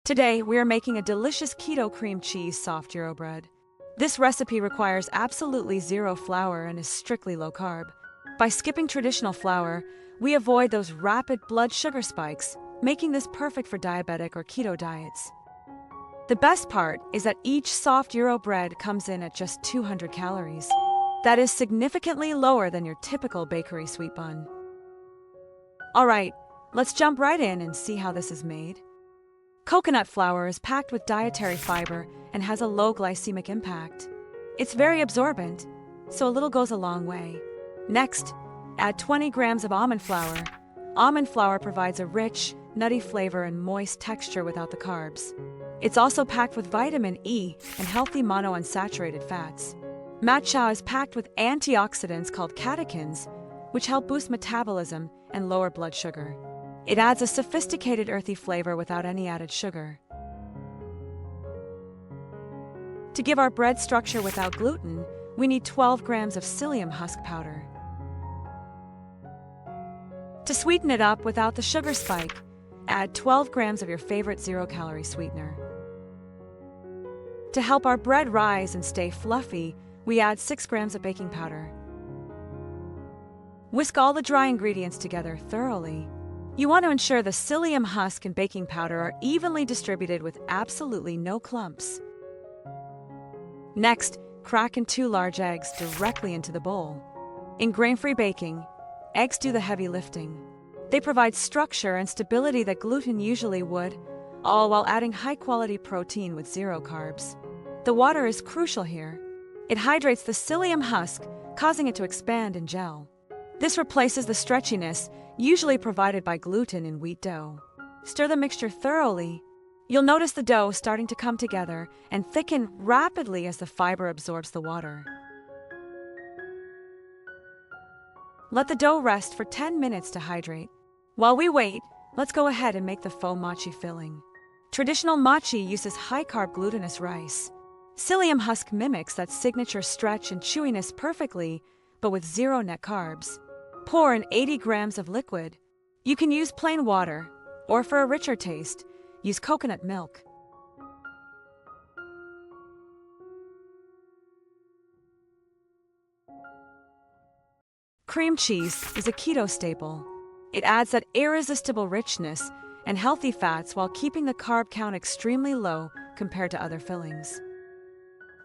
Today, we are making a delicious keto cream cheese soft Euro bread. This recipe requires absolutely zero flour and is strictly low carb. By skipping traditional flour, we avoid those rapid blood sugar spikes, making this perfect for diabetic or keto diets. The best part is that each soft Euro bread comes in at just 200 calories. That is significantly lower than your typical bakery sweet bun. Alright, let's jump right in and see how this is made. Coconut flour is packed with dietary fiber and has a low glycemic impact. It's very absorbent, so a little goes a long way. Next, add 20 grams of almond flour. Almond flour provides a rich, nutty flavor and moist texture without the carbs. It's also packed with vitamin E and healthy monounsaturated fats. Matcha is packed with antioxidants called catechins, which help boost metabolism and lower blood sugar. It adds a sophisticated earthy flavor without any added sugar. To give our bread structure without gluten, we need 12 grams of psyllium husk powder. To sweeten it up without the sugar spike, add 12 grams of your favorite zero-calorie sweetener. To help our bread rise and stay fluffy, we add 6 grams of baking powder. Whisk all the dry ingredients together thoroughly. You want to ensure the psyllium husk and baking powder are evenly distributed with absolutely no clumps. Next, crack in 2 large eggs directly into the bowl. In grain-free baking, eggs do the heavy lifting. They provide structure and stability that gluten usually would, all while adding high-quality protein with zero carbs. The water is crucial here. It hydrates the psyllium husk, causing it to expand and gel. This replaces the stretchiness usually provided by gluten in wheat dough. Stir the mixture thoroughly. You'll notice the dough starting to come together and thicken rapidly as the fiber absorbs the water. Let the dough rest for 10 minutes to hydrate. While we wait, let's go ahead and make the faux mochi filling. Traditional mochi uses high-carb glutinous rice. Psyllium husk mimics that signature stretch and chewiness perfectly, but with zero net carbs. Pour in 80 grams of liquid. You can use plain water, or for a richer taste, use coconut milk. Cream cheese is a keto staple. It adds that irresistible richness and healthy fats while keeping the carb count extremely low compared to other fillings.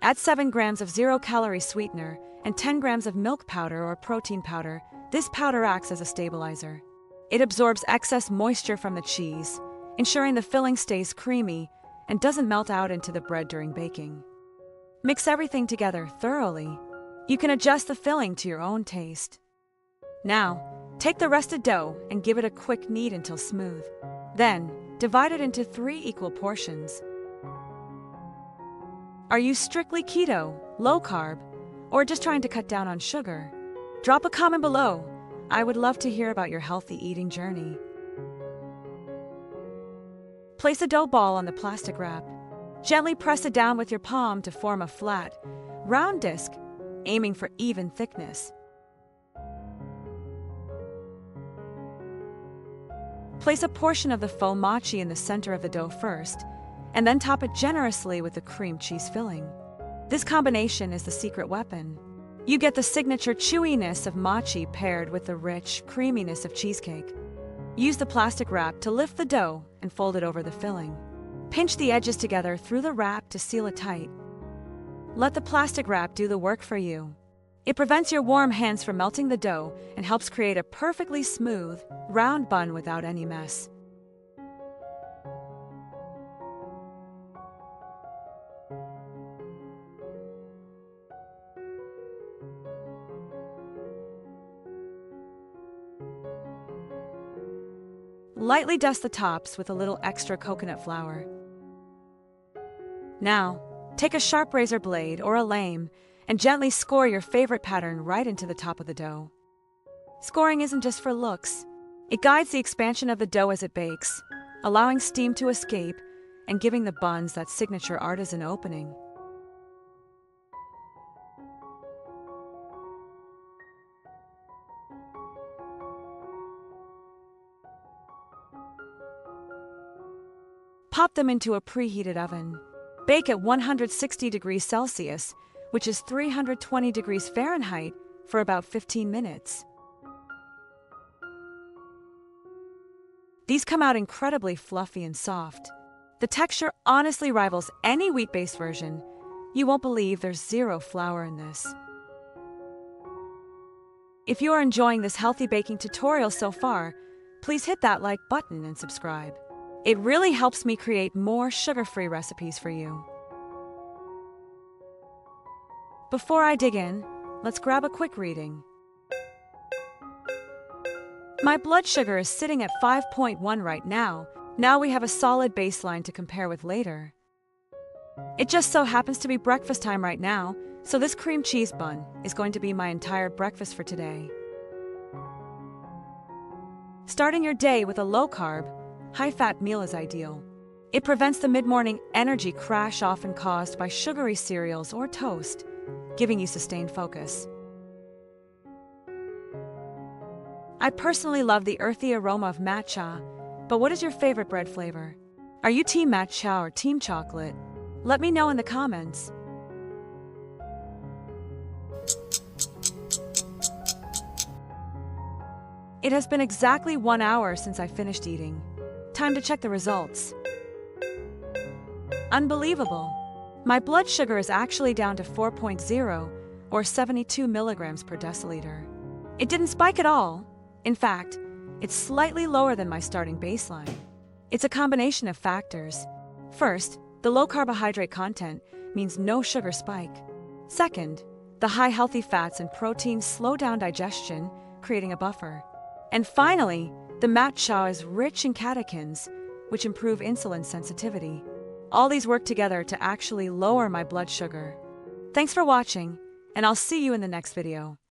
Add 7 grams of zero-calorie sweetener and 10 grams of milk powder or protein powder. This powder acts as a stabilizer. It absorbs excess moisture from the cheese, ensuring the filling stays creamy and doesn't melt out into the bread during baking. Mix everything together thoroughly. You can adjust the filling to your own taste. Now, take the rested dough and give it a quick knead until smooth. Then, divide it into 3 equal portions. Are you strictly keto, low carb, or just trying to cut down on sugar? Drop a comment below. I would love to hear about your healthy eating journey. Place a dough ball on the plastic wrap. Gently press it down with your palm to form a flat, round disc, aiming for even thickness. Place a portion of the faux mochi in the center of the dough first, and then top it generously with the cream cheese filling. This combination is the secret weapon. You get the signature chewiness of mochi paired with the rich creaminess of cheesecake. Use the plastic wrap to lift the dough and fold it over the filling. Pinch the edges together through the wrap to seal it tight. Let the plastic wrap do the work for you. It prevents your warm hands from melting the dough and helps create a perfectly smooth, round bun without any mess. Lightly dust the tops with a little extra coconut flour. Now, take a sharp razor blade or a lame and gently score your favorite pattern right into the top of the dough. Scoring isn't just for looks. It guides the expansion of the dough as it bakes, allowing steam to escape and giving the buns that signature artisan opening. Pop them into a preheated oven. Bake at 160 degrees Celsius, which is 320 degrees Fahrenheit, for about 15 minutes. These come out incredibly fluffy and soft. The texture honestly rivals any wheat-based version. You won't believe there's zero flour in this. If you are enjoying this healthy baking tutorial so far, please hit that like button and subscribe. It really helps me create more sugar-free recipes for you. Before I dig in, let's grab a quick reading. My blood sugar is sitting at 5.1 right now. Now we have a solid baseline to compare with later. It just so happens to be breakfast time right now, so this cream cheese bun is going to be my entire breakfast for today. Starting your day with a low-carb, high-fat meal is ideal. It prevents the mid-morning energy crash often caused by sugary cereals or toast, giving you sustained focus. I personally love the earthy aroma of matcha, but what is your favorite bread flavor? Are you team matcha or team chocolate? Let me know in the comments. It has been exactly 1 hour since I finished eating. Time to check the results. Unbelievable! My blood sugar is actually down to 4.0 or 72 milligrams per deciliter. It didn't spike at all. In fact, it's slightly lower than my starting baseline. It's a combination of factors. First, the low carbohydrate content means no sugar spike. Second, the high healthy fats and proteins slow down digestion, creating a buffer. And finally, the matcha is rich in catechins, which improve insulin sensitivity. All these work together to actually lower my blood sugar. Thanks for watching, and I'll see you in the next video.